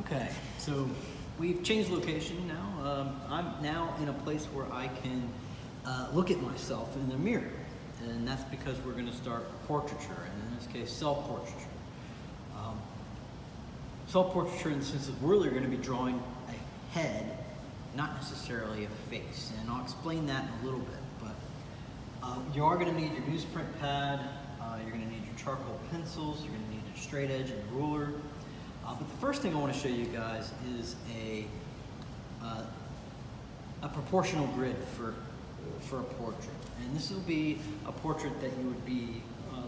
Okay, so we've changed location now. I'm now in a place where I can look at myself in the mirror, and that's because we're going to start portraiture, and in this case, self-portraiture. Self-portraiture in the sense that we're really going to be drawing a head, not necessarily a face, and I'll explain that in a little bit. But you are going to need your newsprint pad, you're going to need your charcoal pencils, you're going to need your straight edge and ruler. But the first thing I want to show you guys is a proportional grid for a portrait. And this will be a portrait that you would be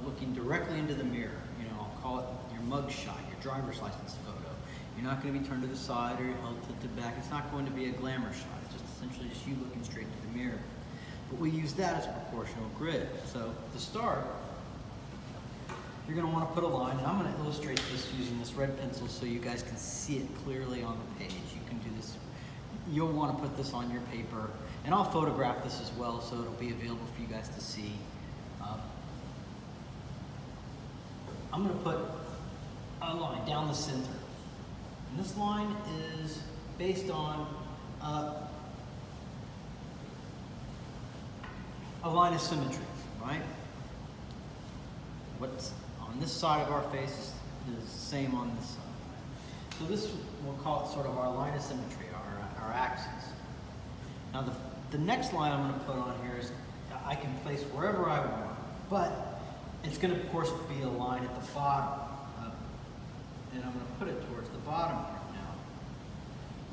looking directly into the mirror. You know, I'll call it your mug shot, your driver's license photo. You're not going to be turned to the side or held to the back. It's not going to be a glamour shot. It's just essentially just you looking straight into the mirror. But we use that as a proportional grid. So to start, you're going to want to put a line, and I'm going to illustrate this using this red pencil so you guys can see it clearly on the page. You can do this. You'll want to put this on your paper, and I'll photograph this as well so it'll be available for you guys to see. I'm going to put a line down the center. And this line is based on a line of symmetry, right? What's on this side of our face is the same on this side. So this, we'll call it sort of our line of symmetry, our axis. Now the next line I'm going to put on here is I can place wherever I want, but it's going to, of course, be a line at the bottom. And I'm going to put it towards the bottom here now.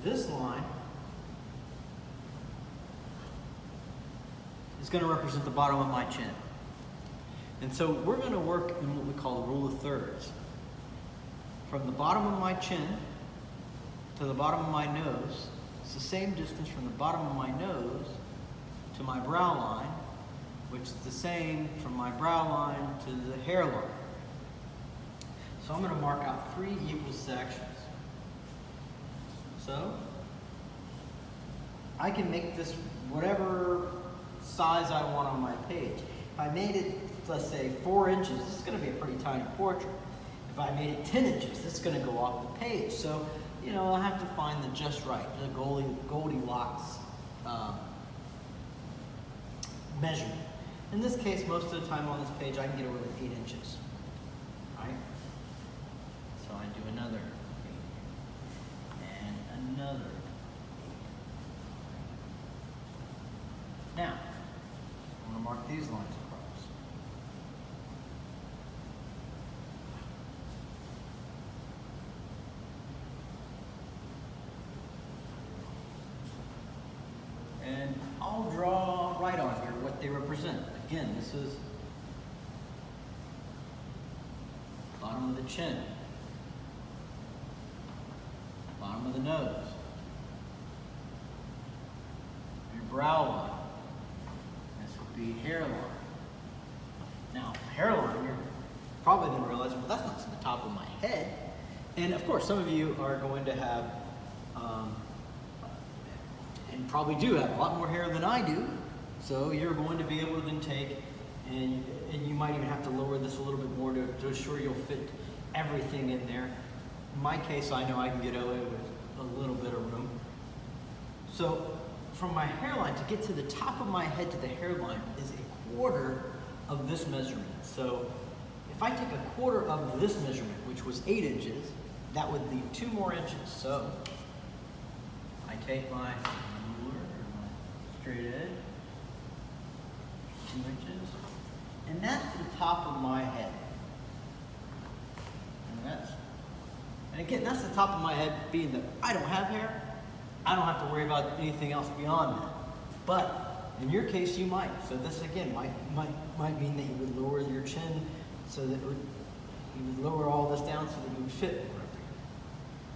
This line is going to represent the bottom of my chin. And so we're going to work in what we call the rule of thirds. From the bottom of my chin to the bottom of my nose, it's the same distance from the bottom of my nose to my brow line, which is the same from my brow line to the hairline. So I'm going to mark out 3 equal sections. So I can make this whatever size I want on my page. If I made it, let's say 4 inches, this is going to be a pretty tiny portrait. If I made it 10 inches, this is going to go off the page. So, you know, I'll have to find the just right, the Goldilocks measurement. In this case, most of the time on this page, I can get away with 8 inches. Right? So I do another 8 and another 8. Now, I'm going to mark these lines across. And I'll draw right on here what they represent. Again, this is bottom of the chin, bottom of the nose, your brow line. This would be hairline. Now, hairline, you're probably going to realize, well, that's not to the top of my head. And of course, some of you are going to have and probably do have a lot more hair than I do, so you're going to be able to then take, and you might even have to lower this a little bit more to assure you'll fit everything in there. In my case, I know I can get away with a little bit of room. So from my hairline, to get to the top of my head to the hairline is 1/4 of this measurement. So if I take 1/4 of this measurement, which was 8 inches, that would leave 2 more inches. So I take my ruler, or my straight edge, 2 inches, and that's the top of my head. And again, that's the top of my head, being that I don't have hair. I don't have to worry about anything else beyond that. But in your case, you might. So this again might mean that you would lower your chin so that you would lower all this down so that you would fit more.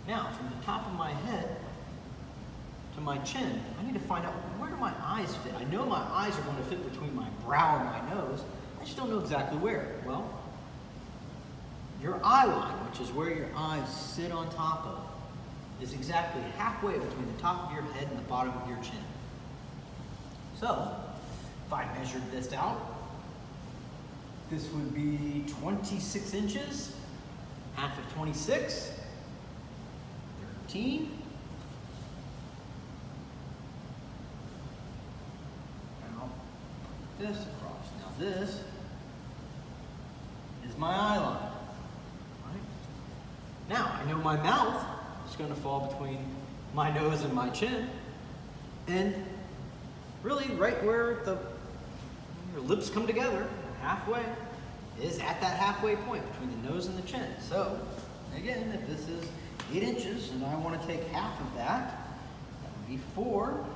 Now, from the top of my head to my chin, I need to find out where do my eyes fit. I know my eyes are going to fit between my brow and my nose. I just don't know exactly where. Well, your eye line, which is where your eyes sit on top of, is exactly halfway between the top of your head and the bottom of your chin. So, if I measured this out, this would be 26 inches, half of 26, 14. And I'll put this across. Now this is my eye line. Right? Now I know my mouth is going to fall between my nose and my chin. And really right where your lips come together, halfway, is at that halfway point between the nose and the chin. So again, if this is 8 inches and I want to take half of that, that would be 4. All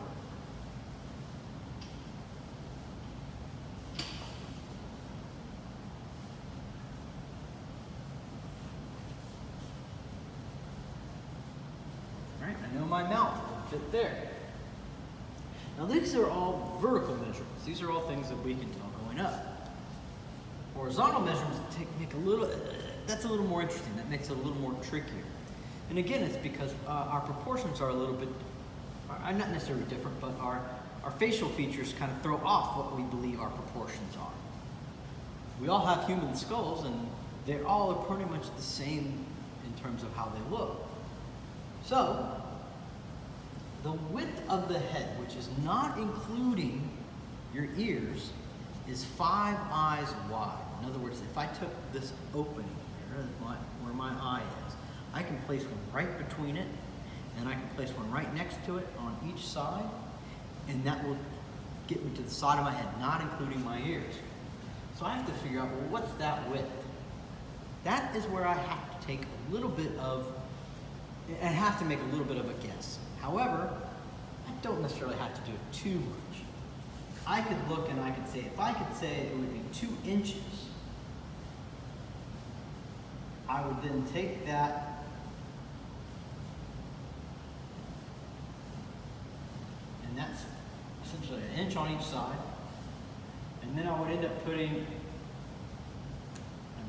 right, I know my mouth will fit there. Now these are all vertical measurements. These are all things that we can tell going up. Horizontal measurements make a little, that's a little more interesting. That makes it a little more trickier. And again, it's because our proportions are a little bit, not necessarily different, but our facial features kind of throw off what we believe our proportions are. We all have human skulls and they're all pretty much the same in terms of how they look. So, the width of the head, which is not including your ears, is 5 eyes wide. In other words, if I took this opening here, where my eye is, I can place one right between it, and I can place one right next to it on each side, and that will get me to the side of my head, not including my ears. So I have to figure out, well, what's that width? That is where I have to take a little bit of, I have to make a little bit of a guess. However, I don't necessarily have to do it too much. I could look and I could say, if I could say it would be 2 inches, I would then take that and that's essentially 1 inch on each side, and then I would end up putting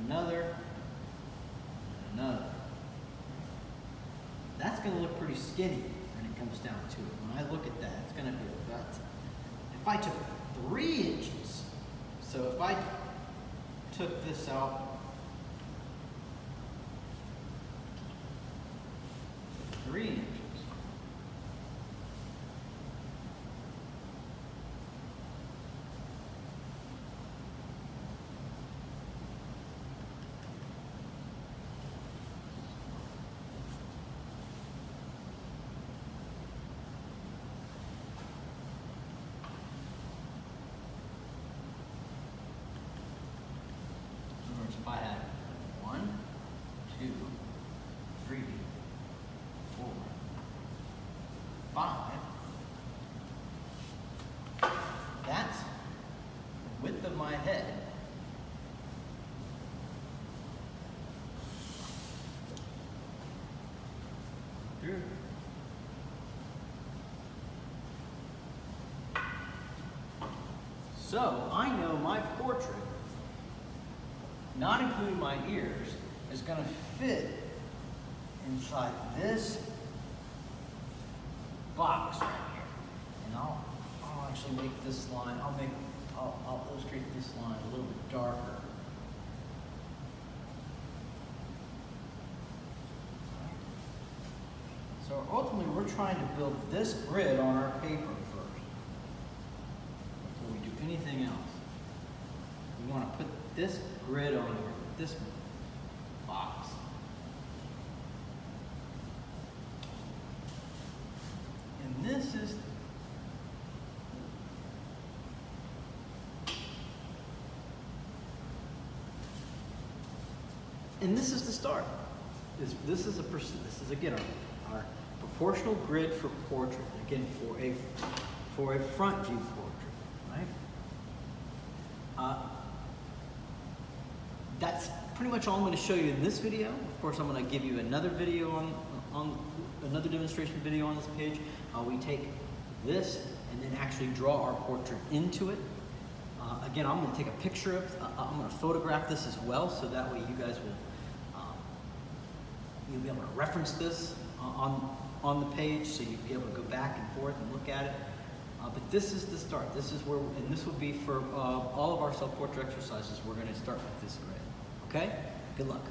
another and another. That's going to look pretty skinny when it comes down to it. When I look at that, it's going to be about, if I took 3 inches, so if I took this out, 3 inches, if I had 1, 2, 3, 4, 5, that's the width of my head. Through. So I know my portrait, not including my ears, is going to fit inside this box right here. And I'll actually make this line, I'll illustrate this line a little bit darker. So ultimately we're trying to build this grid on our paper first, before we do anything else. We want to put this grid on this box. And this is the start. This is again our proportional grid for portrait. Again, for a front view portrait, right? That's pretty much all I'm going to show you in this video. Of course, I'm going to give you another video on another demonstration video on this page. We take this and then actually draw our portrait into it. Again, I'm going to take a picture of, I'm going to photograph this as well, so that way you guys will you'll be able to reference this on the page, so you'll be able to go back and forth and look at it. But this is the start. This is where, and this will be for all of our self-portrait exercises. We're going to start with this grid. Okay? Good luck.